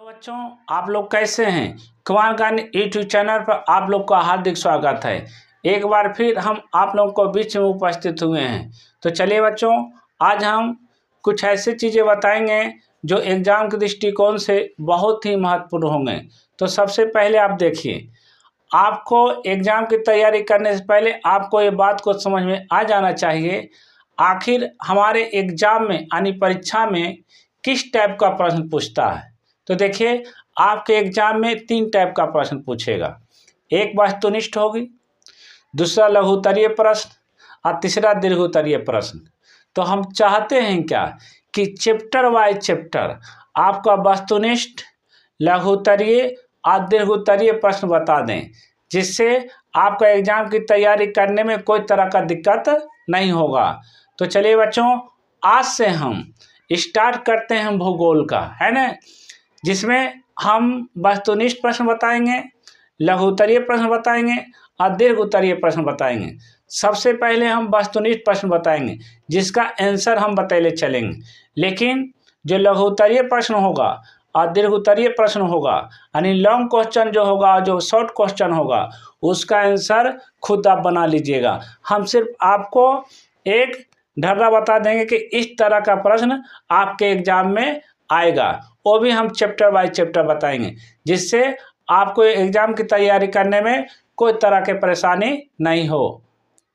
Hello बच्चों, आप लोग कैसे हैं। कुमार ज्ञान यूट्यूब चैनल पर आप लोग का हार्दिक स्वागत है। एक बार फिर हम आप लोगों को बीच में उपस्थित हुए हैं। तो चलिए बच्चों, आज हम कुछ ऐसी चीज़ें बताएंगे जो एग्ज़ाम के दृष्टिकोण से बहुत ही महत्वपूर्ण होंगे। तो सबसे पहले आप देखिए, आपको एग्ज़ाम की तैयारी करने से पहले आपको ये बात को समझ में आ जाना चाहिए, आखिर हमारे एग्ज़ाम में यानी परीक्षा में किस टाइप का प्रश्न पूछता है। तो देखिए, आपके एग्जाम में 3 टाइप का प्रश्न पूछेगा। एक वस्तुनिष्ठ होगी, दूसरा लघु उत्तरीय प्रश्न और तीसरा दीर्घ उत्तरीय प्रश्न। तो हम चाहते हैं क्या कि चैप्टर वाइज चैप्टर आपका वस्तुनिष्ठ, लघु उत्तरीय और दीर्घ उत्तरीय प्रश्न बता दें, जिससे आपका एग्जाम की तैयारी करने में कोई तरह का दिक्कत नहीं होगा। तो चलिए बच्चों, आज से हम स्टार्ट करते हैं भूगोल का, है ना, जिसमें हम वस्तुनिष्ठ प्रश्न बताएंगे, लघु उत्तरीय प्रश्न बताएंगे और दीर्घ उत्तरीय प्रश्न बताएंगे। सबसे पहले हम वस्तुनिष्ठ प्रश्न बताएंगे, जिसका आंसर हम बतैले चलेंगे। लेकिन जो लघु उत्तरीय प्रश्न होगा और दीर्घ उत्तरीय प्रश्न होगा, यानी लॉन्ग क्वेश्चन जो होगा, जो शॉर्ट क्वेश्चन होगा, उसका आंसर खुद आप बना लीजिएगा। हम सिर्फ आपको एक ढर्रा बता देंगे कि इस तरह का प्रश्न आपके एग्जाम में आएगा, वो भी हम चैप्टर बाय चैप्टर बताएंगे, जिससे आपको एग्जाम की तैयारी करने में कोई तरह की परेशानी नहीं हो।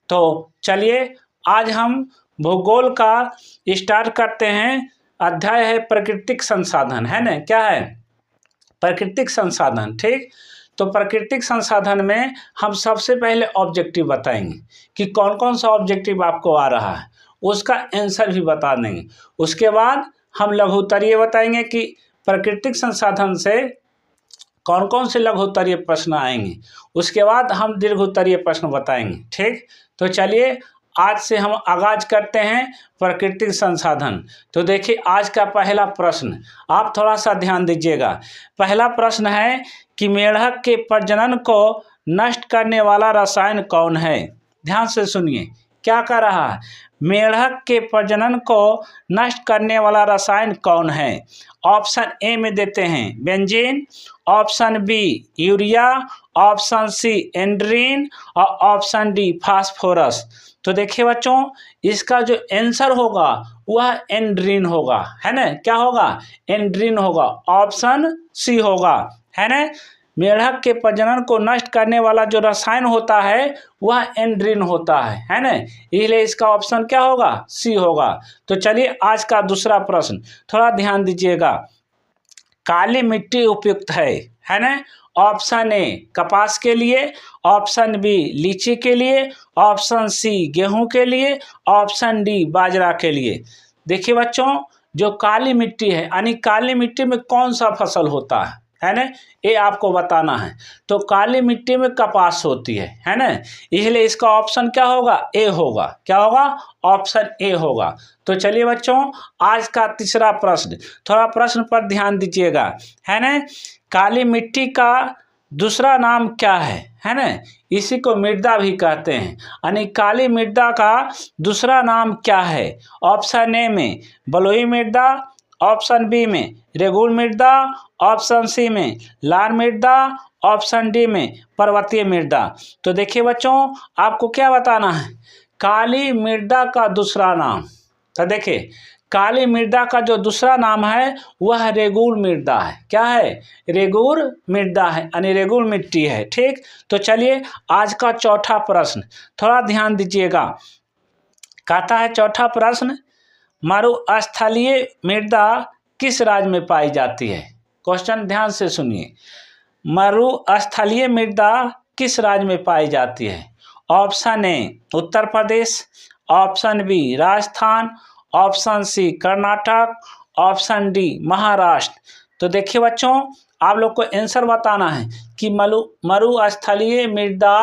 तो चलिए, आज हम भूगोल का स्टार्ट करते हैं। अध्याय है प्राकृतिक संसाधन, है ना, क्या है, प्राकृतिक संसाधन। ठीक, तो प्राकृतिक संसाधन में हम सबसे पहले ऑब्जेक्टिव बताएंगे कि कौन कौन सा ऑब्जेक्टिव आपको आ रहा है, उसका आंसर भी बता देंगे। उसके बाद हम लघु उत्तरीय बताएंगे कि प्राकृतिक संसाधन से कौन कौन से लघु उत्तरीय प्रश्न आएंगे। उसके बाद हम दीर्घ उत्तरीय प्रश्न बताएंगे। ठीक, तो चलिए आज से हम आगाज करते हैं प्राकृतिक संसाधन। तो देखिए, आज का पहला प्रश्न आप थोड़ा सा ध्यान दीजिएगा। पहला प्रश्न है कि मेढक के प्रजनन को नष्ट करने वाला रसायन कौन है। ध्यान से सुनिए, क्या कर रहा है, मेढक के प्रजनन को नष्ट करने वाला रसायन कौन है। ऑप्शन ए में देते हैं benzene, option B urea, option C endrin और ऑप्शन डी फास्फोरस। तो देखिए बच्चों, इसका जो आंसर होगा वह एंड्रीन होगा, है ना, क्या होगा, एंड्रीन होगा, ऑप्शन सी होगा, है ना। मेढक के प्रजनन को नष्ट करने वाला जो रसायन होता है वह एंड्रीन होता है ना, इसलिए इसका ऑप्शन क्या होगा, सी होगा। तो चलिए आज का दूसरा प्रश्न थोड़ा ध्यान दीजिएगा। काली मिट्टी उपयुक्त है ना। ऑप्शन ए कपास के लिए, ऑप्शन बी लीची के लिए, ऑप्शन सी गेहूं के लिए, ऑप्शन डी बाजरा के लिए। देखिए बच्चों, जो काली मिट्टी है, यानी काली मिट्टी में कौन सा फसल होता है ना, ये आपको बताना है। तो काली मिट्टी में कपास होती है ना, इसलिए इसका ऑप्शन क्या होगा, ए होगा, क्या होगा, ऑप्शन ए होगा। तो चलिए बच्चों, आज का तीसरा प्रश्न, थोड़ा प्रश्न पर ध्यान दीजिएगा, है ना। काली मिट्टी का दूसरा नाम क्या है ना, इसी को मृदा भी कहते हैं, यानी काली मृदा का दूसरा नाम क्या है। ऑप्शन ए में बलुई मृदा, ऑप्शन बी में रेगुल मृदा, ऑप्शन सी में लाल मृदा, ऑप्शन डी में पर्वतीय मृदा। तो देखिए बच्चों, आपको क्या बताना है, काली मृदा का दूसरा नाम। तो देखिए, काली मृदा का जो दूसरा नाम है वह रेगुल मृदा है। क्या है, रेगुल मृदा है, यानी रेगुल मिट्टी है। ठीक, तो चलिए आज का चौथा प्रश्न थोड़ा ध्यान दीजिएगा। कहता है चौथा प्रश्न, मरुस्थलीय मृदा किस राज्य में पाई जाती है। क्वेश्चन ध्यान से सुनिए, मरुस्थलीय मृदा किस राज्य में पाई जाती है। Option A Uttar Pradesh, option B Rajasthan, option C Karnataka, option D Maharashtra. तो देखिए बच्चों, आप लोग को आंसर बताना है कि मरुस्थलीय मृदा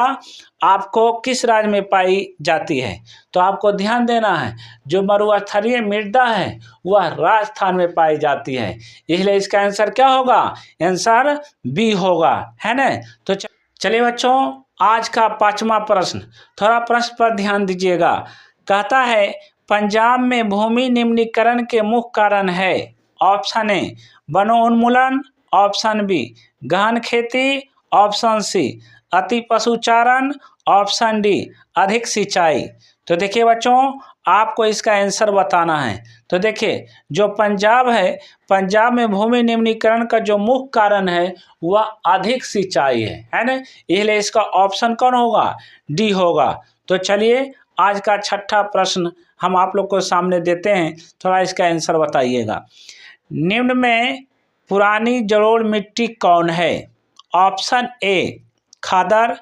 आपको किस राज्य में पाई जाती है। तो आपको ध्यान देना है, जो मरुस्थलीय मृदा है वह राजस्थान में पाई जाती है, इसलिए इसका आंसर क्या होगा, आंसर बी होगा, है ना। तो चलिए बच्चों, आज का पांचवा प्रश्न, थोड़ा प्रश्न पर ध्यान दीजिएगा। कहता है पंजाब में भूमि निम्नीकरण के मुख्य कारण है। ऑप्शन ए वनोन्मूलन, ऑप्शन बी गहन खेती, ऑप्शन सी अति पशुचारण, ऑप्शन डी अधिक सिंचाई। तो देखिए बच्चों, आपको इसका आंसर बताना है। तो देखिए, जो पंजाब है, पंजाब में भूमि निम्नीकरण का जो मुख्य कारण है वह अधिक सिंचाई है ना। इसलिए इसका ऑप्शन कौन होगा? डी होगा। तो चलिए आज का छठा प्रश्न हम आप लोग को सामने देते हैं, थोड़ा इसका आंसर बताइएगा। निम्न में पुरानी जलोढ़ मिट्टी कौन है? Option A khadar,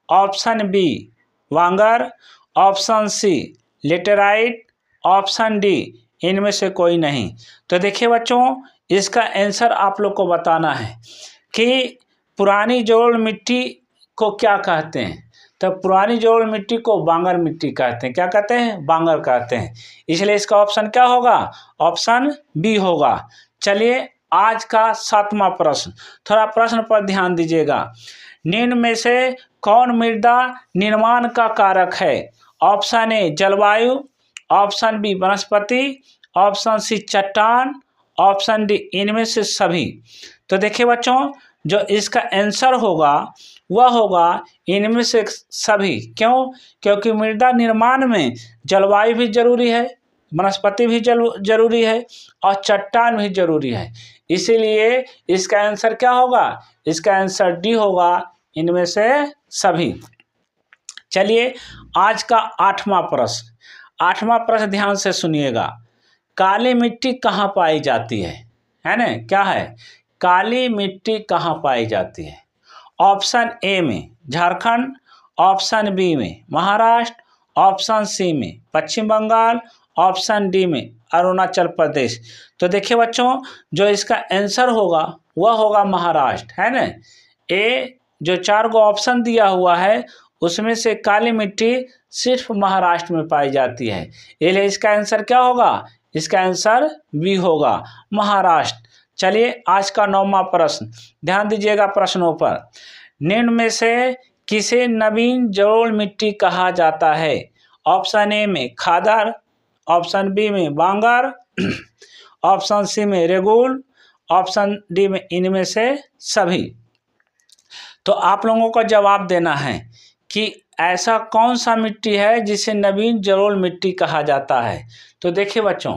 option B bangar, option C laterite, option D इनमें से कोई नहीं। तो देखिए बच्चों, इसका आंसर आप लोग को बताना है कि पुरानी जलोढ़ मिट्टी को क्या कहते हैं। तो पुरानी जलोढ़ मिट्टी को बांगर मिट्टी कहते हैं। क्या कहते हैं? बांगर कहते हैं। इसलिए इसका ऑप्शन क्या होगा? ऑप्शन बी होगा। चलिए आज का सातवां प्रश्न, थोड़ा प्रश्न पर ध्यान दीजिएगा। निम्न में से कौन मृदा निर्माण का कारक है? ऑप्शन ए जलवायु, ऑप्शन बी वनस्पति, ऑप्शन सी चट्टान, ऑप्शन डी इनमें से सभी। तो देखिए बच्चों, जो इसका आंसर होगा वह होगा इनमें से सभी। क्यों? क्योंकि मृदा निर्माण में जलवायु भी जरूरी है, वनस्पति भी जरूरी है और चट्टान भी जरूरी है। इसीलिए इसका आंसर क्या होगा? इसका आंसर डी होगा, इनमें से सभी। चलिए आज का आठवां प्रश्न, आठवां प्रश्न ध्यान से सुनिएगा। काली मिट्टी कहाँ पाई जाती है ना? क्या है? काली मिट्टी कहाँ पाई जाती है? ऑप्शन ए में झारखंड, ऑप्शन बी में महाराष्ट्र, ऑप्शन सी में पश्चिम बंगाल, ऑप्शन डी में अरुणाचल प्रदेश। तो देखिए बच्चों, जो इसका आंसर होगा वह होगा महाराष्ट्र, है ना। ए जो 4 गो ऑप्शन दिया हुआ है उसमें से काली मिट्टी सिर्फ महाराष्ट्र में पाई जाती है। इसलिए इसका आंसर क्या होगा? इसका आंसर बी होगा, महाराष्ट्र। चलिए आज का 9वां प्रश्न, ध्यान दीजिएगा प्रश्नों पर। निम्न में से किसे नवीन जलोढ़ मिट्टी कहा जाता है? ऑप्शन ए में खादर, ऑप्शन बी में बांगर, ऑप्शन सी में रेगुल, ऑप्शन डी में इनमें से सभी। तो आप लोगों को जवाब देना है कि ऐसा कौन सा मिट्टी है जिसे नवीन जलोढ़ मिट्टी कहा जाता है। तो देखिए बच्चों,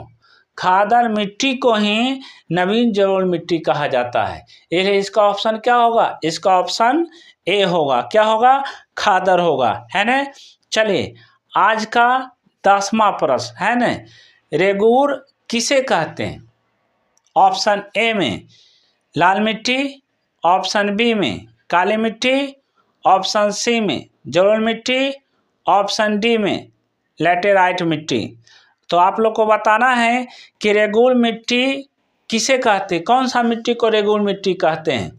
खादर मिट्टी को ही नवीन जलोढ़ मिट्टी कहा जाता है। इसलिए इसका ऑप्शन क्या होगा? इसका ऑप्शन ए होगा। क्या होगा? खादर होगा, है ना। चलिए आज का 10वां प्रश्न, है ना। रेगूर किसे कहते हैं? ऑप्शन ए में लाल मिट्टी, ऑप्शन बी में काली मिट्टी, ऑप्शन सी में जलोढ़ मिट्टी, ऑप्शन डी में लैटेराइट मिट्टी। तो आप लोग को बताना है कि रेगुल मिट्टी किसे कहते हैं, कौन सा मिट्टी को रेगुल मिट्टी कहते हैं?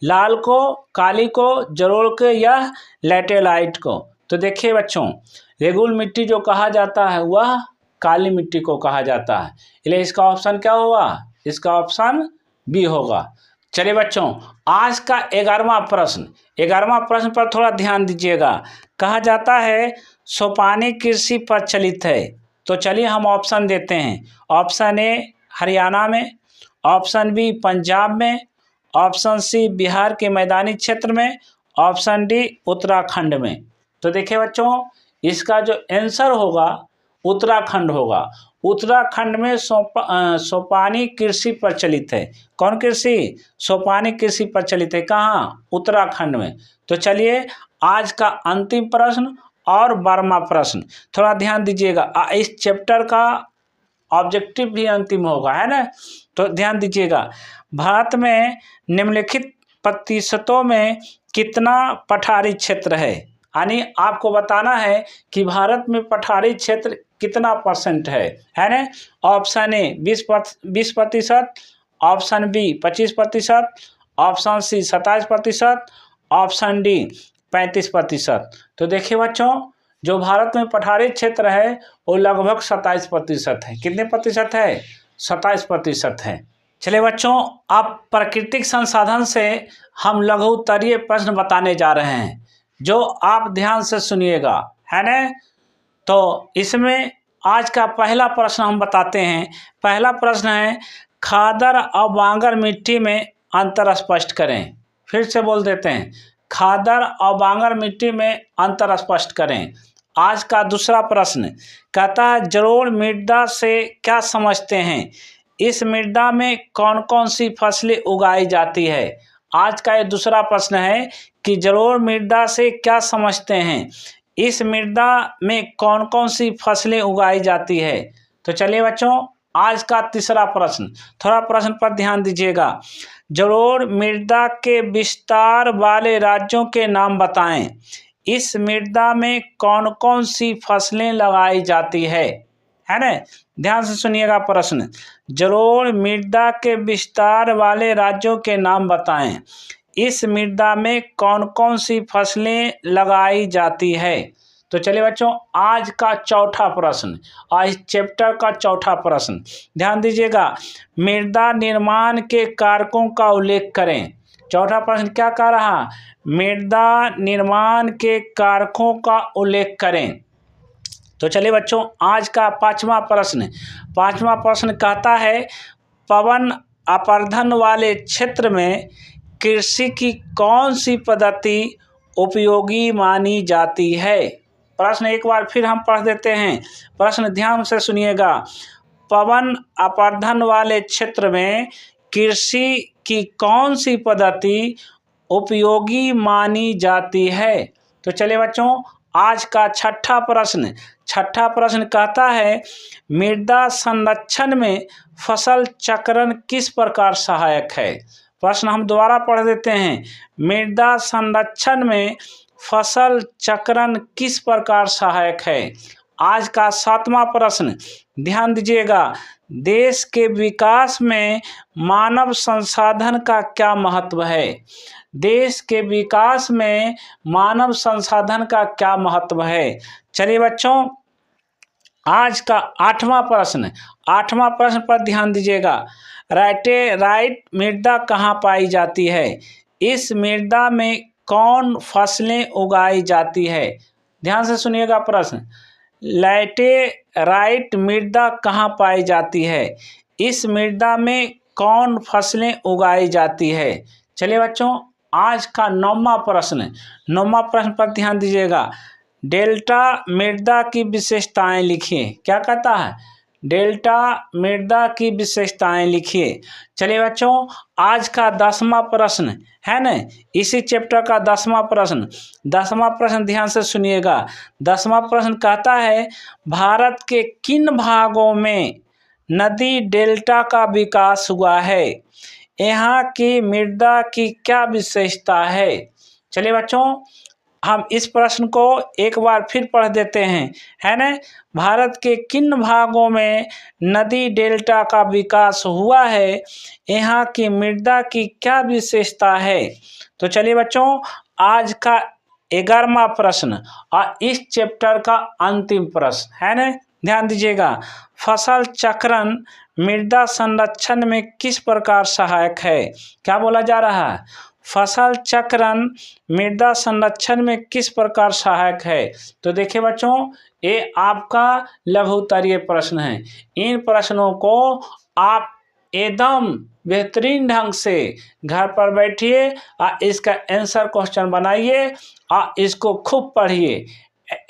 लाल को, काली को, जलोढ़ को या लैटेराइट को? तो देखिए बच्चों, रेगुल मिट्टी जो कहा जाता है वह काली मिट्टी को कहा जाता है। इसलिए इसका ऑप्शन क्या होगा? इसका ऑप्शन बी होगा। चलिए बच्चों, आज का 11वां प्रश्न, 11वां प्रश्न पर थोड़ा ध्यान दीजिएगा। कहा जाता है सोपानी कृषि प्रचलित है। तो चलिए हम ऑप्शन देते हैं। ऑप्शन ए हरियाणा में, ऑप्शन बी पंजाब में, ऑप्शन सी बिहार के मैदानी क्षेत्र में, ऑप्शन डी उत्तराखंड में। तो देखिए बच्चों, इसका जो आंसर होगा उत्तराखंड होगा। उत्तराखंड में सोपानी कृषि प्रचलित है। कौन कृषि? सोपानी कृषि प्रचलित है। कहाँ? उत्तराखंड में। तो चलिए आज का अंतिम प्रश्न और 12वां प्रश्न, थोड़ा ध्यान दीजिएगा। इस चैप्टर का ऑब्जेक्टिव भी अंतिम होगा, है ना। तो ध्यान दीजिएगा। भारत में निम्नलिखित प्रतिशतों में कितना पठारी क्षेत्र है? यानी आपको बताना है कि भारत में पठारी क्षेत्र कितना % है ना। Option A 20%, option B 25%, option C 27%, option D 35%। तो देखिए बच्चों, जो भारत में पठारी क्षेत्र है वो लगभग 27% है। कितने प्रतिशत है? 27% है। चलिए बच्चों, अब प्राकृतिक संसाधन से हम लघु उत्तरीय प्रश्न बताने जा रहे हैं, जो आप ध्यान से सुनिएगा, है ना। तो इसमें आज का पहला प्रश्न हम बताते हैं। पहला प्रश्न है, खादर और बांगर मिट्टी में अंतर स्पष्ट करें। फिर से बोल देते हैं, खादर और बांगर मिट्टी में अंतर स्पष्ट करें। आज का दूसरा प्रश्न कहता है, जलोढ़ मृदा से क्या समझते हैं? इस मृदा में कौन कौन सी फसलें उगाई जाती है? आज का ये दूसरा प्रश्न है कि जलोढ़ मृदा से क्या समझते हैं? इस मृदा में कौन कौन सी फसलें उगाई जाती है? तो चलिए बच्चों, आज का तीसरा प्रश्न, थोड़ा प्रश्न पर ध्यान दीजिएगा। जलोढ़ मृदा के विस्तार वाले राज्यों के नाम बताएं। इस मृदा में कौन कौन सी फसलें लगाई जाती है ना? ध्यान से सुनिएगा प्रश्न। जलोढ़ मृदा के विस्तार वाले राज्यों के नाम बताएं। इस मृदा में कौन कौन सी फसलें लगाई जाती है? तो चलिए बच्चों, आज का चौथा प्रश्न, आज चैप्टर का चौथा प्रश्न, ध्यान दीजिएगा। मृदा निर्माण के कारकों का उल्लेख करें। चौथा प्रश्न क्या कह रहा? मृदा निर्माण के कारकों का उल्लेख करें। तो चलिए बच्चों, आज का पांचवा प्रश्न कहता है, पवन अपर्दन वाले क्षेत्र में कृषि की कौन सी पद्धति उपयोगी मानी जाती है? प्रश्न एक बार फिर हम पढ़ देते हैं। प्रश्न ध्यान से सुनिएगा। पवन अपर्दन वाले क्षेत्र में कृषि की कौन सी पद्धति उपयोगी मानी जाती है? तो चलिए बच्चों, आज का छठा प्रश्न कहता है, मृदा संरक्षण में फसल चक्रण किस प्रकार सहायक है? प्रश्न हम दोबारा पढ़ देते हैं। मृदा संरक्षण में फसल चक्रण किस प्रकार सहायक है? आज का सातवां प्रश्न, ध्यान दीजिएगा। देश के विकास में मानव संसाधन का क्या महत्व है? देश के विकास में मानव संसाधन का क्या महत्व है? चलिए बच्चों, आज का आठवां प्रश्न पर ध्यान दीजिएगा। लैटेराइट मृदा कहाँ पाई जाती है? इस मृदा में कौन फसलें उगाई जाती है? ध्यान से सुनिएगा प्रश्न। लैटेराइट मृदा कहाँ पाई जाती है? इस मृदा में कौन फसलें उगाई जाती है? चलिए बच्चों, आज का नौवां प्रश्न पर ध्यान दीजिएगा। डेल्टा मृदा की विशेषताएं लिखिए। क्या कहता है? डेल्टा मृदा की विशेषताएं लिखिए। चलिए बच्चों, आज का 10वां प्रश्न है ना, इसी चैप्टर का 10वां प्रश्न ध्यान से सुनिएगा। 10वां प्रश्न कहता है, भारत के किन भागों में नदी डेल्टा का विकास हुआ है? यहाँ की मृदा की क्या विशेषता है? चलिए बच्चों, हम इस प्रश्न को एक बार फिर पढ़ देते हैं, है ना। भारत के किन भागों में नदी डेल्टा का विकास हुआ है? यहाँ की मृदा की क्या विशेषता है? तो चलिए बच्चों, आज का 11वां प्रश्न और इस चैप्टर का अंतिम प्रश्न है ना, ध्यान दीजिएगा। फसल चक्रण मृदा संरक्षण में किस प्रकार सहायक है? क्या बोला जा रहा है? फसल चक्रण मृदा संरक्षण में किस प्रकार सहायक है? तो देखिए बच्चों, ये आपका लघु उत्तरीय प्रश्न है। इन प्रश्नों को आप एकदम बेहतरीन ढंग से घर पर बैठिए और इसका आंसर क्वेश्चन बनाइए और इसको खूब पढ़िए,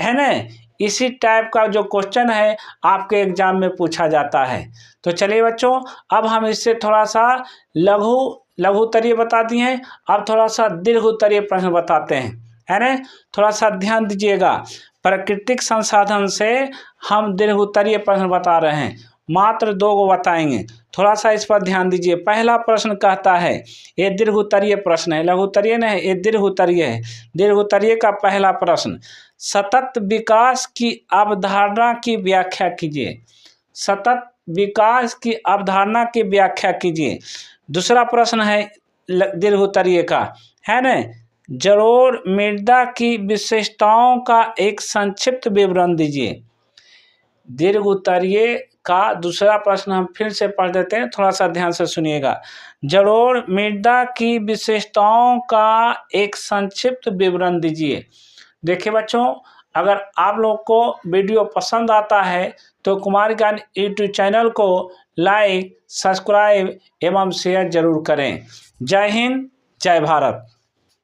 है ना। इसी टाइप का जो क्वेश्चन है आपके एग्जाम में पूछा जाता है। तो चलिए बच्चों, अब हम इससे थोड़ा सा लघु उत्तरीय बता दिए हैं, अब थोड़ा सा दीर्घ उत्तरीय प्रश्न बताते हैं, है ना। थोड़ा सा ध्यान दीजिएगा। प्राकृतिक संसाधन से हम दीर्घ उत्तरीय प्रश्न बता रहे हैं, मात्र 2 को बताएंगे। थोड़ा सा इस पर ध्यान दीजिए। पहला प्रश्न कहता है, ये दीर्घ उत्तरीय प्रश्न है, लघु उत्तरीय नहीं, ये दीर्घ उत्तरीय है। दीर्घ उत्तरीय का पहला प्रश्न, सतत विकास की अवधारणा की व्याख्या कीजिए। सतत विकास की अवधारणा की व्याख्या कीजिए। दूसरा प्रश्न है दीर्घ उत्तरीय का, है ना, जलोढ़ मृदा की विशेषताओं का एक संक्षिप्त विवरण दीजिए। दीर्घ उत्तरीय का दूसरा प्रश्न हम फिर से पढ़ देते हैं, थोड़ा सा ध्यान से सुनिएगा। जलोढ़ मृदा की विशेषताओं का एक संक्षिप्त विवरण दीजिए। देखिए बच्चों, अगर आप लोग को वीडियो पसंद आता है तो कुमार ज्ञान यूट्यूब चैनल को लाइक, सब्सक्राइब एवं शेयर जरूर करें। जय हिंद, जय भारत।